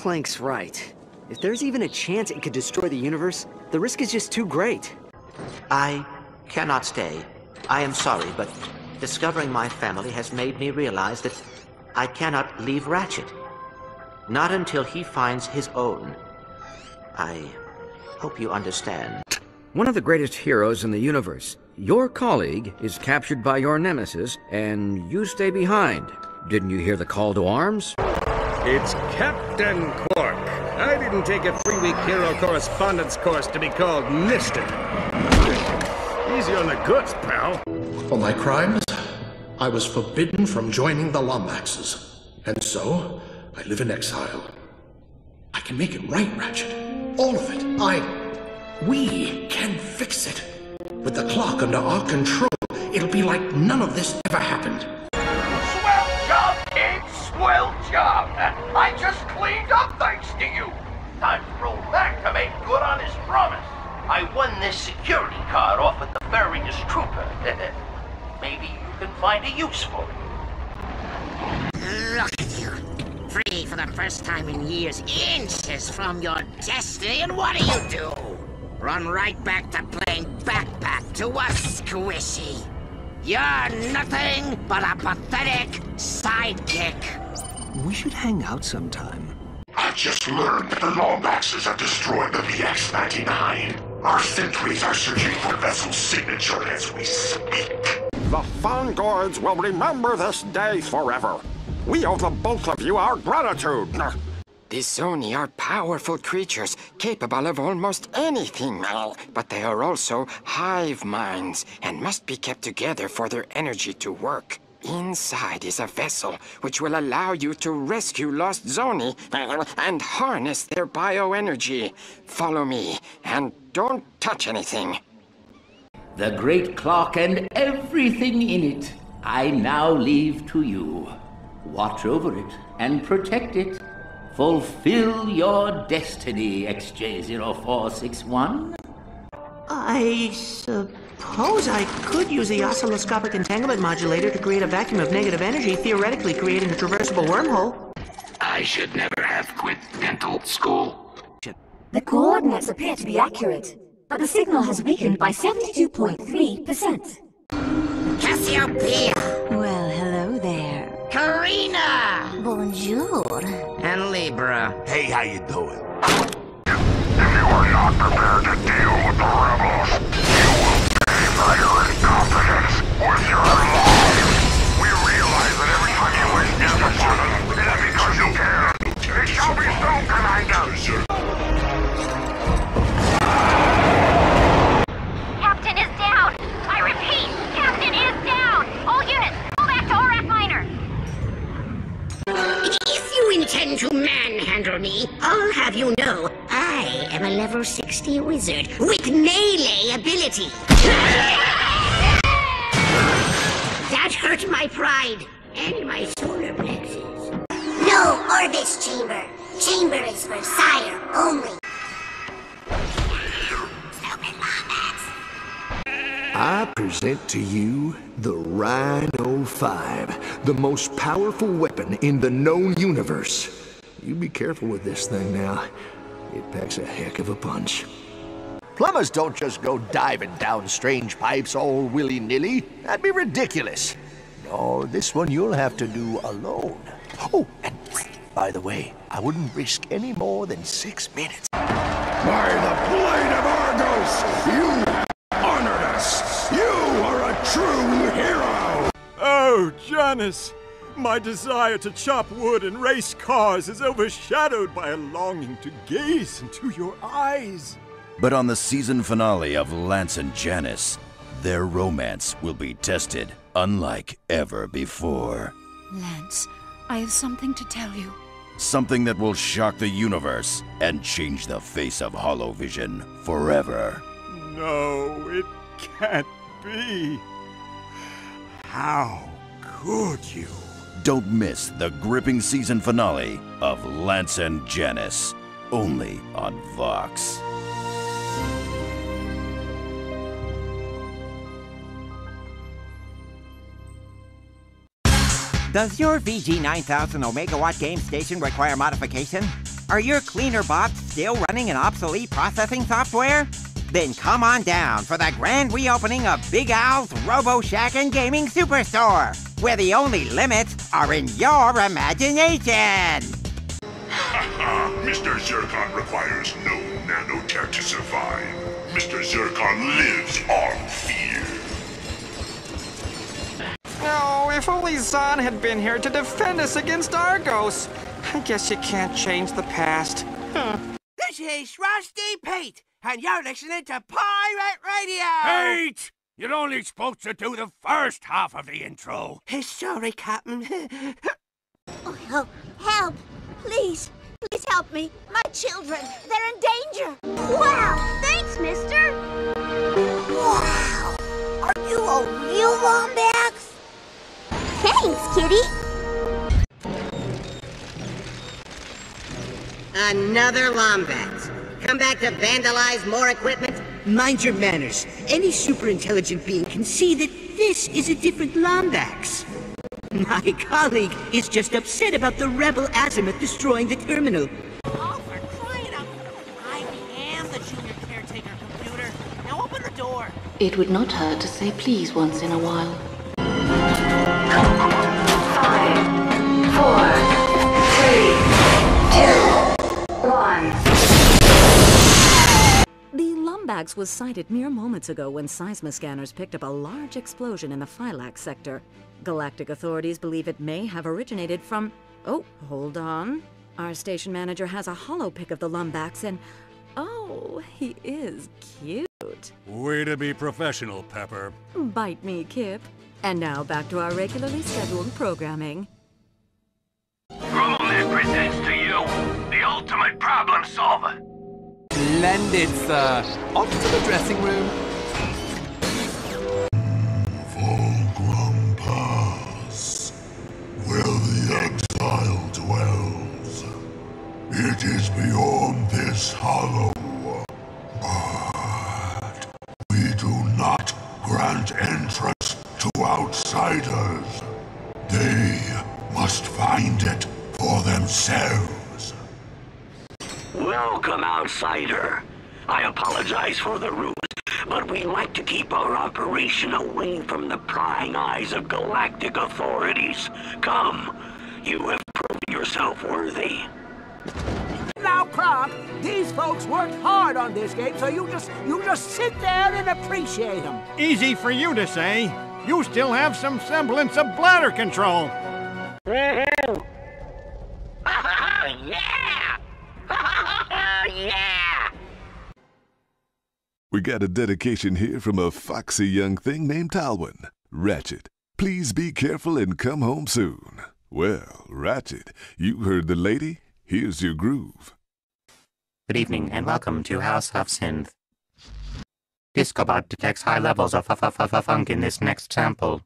Clank's right. If there's even a chance it could destroy the universe, the risk is just too great. I cannot stay. I am sorry, but discovering my family has made me realize that I cannot leave Ratchet. Not until he finds his own. I hope you understand. One of the greatest heroes in the universe. Your colleague is captured by your nemesis, and you stay behind. Didn't you hear the call to arms? It's Captain Qwark. I didn't take a 3-week hero correspondence course to be called Mr. Easy on the goods, pal. For my crimes, I was forbidden from joining the Lombaxes. And so, I live in exile. I can make it right, Ratchet. All of it. We can fix it. With the clock under our control, it'll be like none of this ever happened. Swell job, kid! Swell job! I just cleaned up thanks to you! Time to roll back to make good on his promise. I won this security card off of the Nefarious trooper. Maybe you can find a use for it. Look at you. Free for the first time in years, inches from your destiny, and what do? Run right back to playing backpack to a squishy. You're nothing but a pathetic sidekick. We should hang out sometime. I just learned that the Lombaxes have destroyed the VX-99. Our sentries are searching for Vessel's signature as we speak. The Fongoids will remember this day forever. We owe the both of you our gratitude. The Zoni are powerful creatures, capable of almost anything, but they are also hive minds and must be kept together for their energy to work. Inside is a vessel which will allow you to rescue lost Zoni and harness their bioenergy. Follow me, and don't touch anything. The great clock and everything in it, I now leave to you. Watch over it and protect it. Fulfill your destiny, XJ0461. I suppose I could use the oscilloscopic entanglement modulator to create a vacuum of negative energy, theoretically creating a traversable wormhole. I should never have quit dental school. The coordinates appear to be accurate, but the signal has weakened by 72.3%. Cassiopeia! Well, hello there. Carina! Bonjour. And Libra. Hey, how you doing? If you are not prepared to deal with the rebels, you will pay by your incompetence with your lives. We realize that every time you wish discipline, it is because you care. It shall be so, Commander. Captain is down! I repeat, Captain is down! All units, pull back to Orak Minor! If you intend to manhandle me, I'll have you know, I am a level 60 wizard with melee ability. That hurt my pride and my solar plexus. No Orvus chamber. Chamber is for sire only. I present to you the Rhino 5, the most powerful weapon in the known universe. You be careful with this thing now. It packs a heck of a punch. Plumbers don't just go diving down strange pipes all willy-nilly. That'd be ridiculous. No, this one you'll have to do alone. Oh, and by the way, I wouldn't risk any more than 6 minutes. By the blade of Argos, you have honored us. You are a true hero. Oh, Janice! My desire to chop wood and race cars is overshadowed by a longing to gaze into your eyes. But on the season finale of Lance and Janice, their romance will be tested unlike ever before. Lance, I have something to tell you. Something that will shock the universe and change the face of Holovision forever. No, it can't be. How could you? Don't miss the gripping season finale of Lance and Janice, only on Vox. Does your VG9000 Omega Watt game station require modification? Are your cleaner bots still running an obsolete processing software? Then come on down for the grand reopening of Big Al's Robo Shack and Gaming Superstore, where the only limits are in your imagination! Mr. Zircon requires no nanotech to survive. Mr. Zircon lives on fear. Oh, if only Zahn had been here to defend us against Argos. I guess you can't change the past. This is Rusty Pete, and you're listening to Pirate Radio! Pete! You're only supposed to do the first half of the intro. Sorry, Captain. Oh, help! Please! Please help me! My children! They're in danger! Wow! Thanks, mister! Wow! Are you a real Lombax? Thanks, kitty! Another Lombax. Come back to vandalize more equipment? Mind your manners. Any super-intelligent being can see that this is a different Lombax. My colleague is just upset about the rebel Azimuth destroying the terminal. Oh, for crying out... I am the junior caretaker, computer. Now open the door. It would not hurt to say please once in a while. 5, 4, 3, 2, 1. The Lombax was sighted mere moments ago when seismoscanners picked up a large explosion in the Phylax sector. Galactic authorities believe it may have originated from... Oh, hold on. Our station manager has a holopic of the Lombax and... Oh, he is cute. Way to be professional, Pepper. Bite me, Kip. And now back to our regularly scheduled programming. Grummelman presents to you the ultimate problem solver. Splendid, sir. Off to the dressing room. Volgrum Pass, where the exile dwells. It is beyond this hollow, but we do not grant entrance to outsiders. They must find it for themselves. Welcome, outsider. I apologize for the ruse, but we'd like to keep our operation away from the prying eyes of galactic authorities. Come, you have proven yourself worthy. Now, Qwark, these folks worked hard on this game, so you just sit there and appreciate them. Easy for you to say. You still have some semblance of bladder control. Yeah! Yeah! We got a dedication here from a foxy young thing named Talwyn. Ratchet, please be careful and come home soon. Well, Ratchet, you heard the lady. Here's your groove. Good evening and welcome to House of Synth. Discobot detects high levels of funk in this next sample.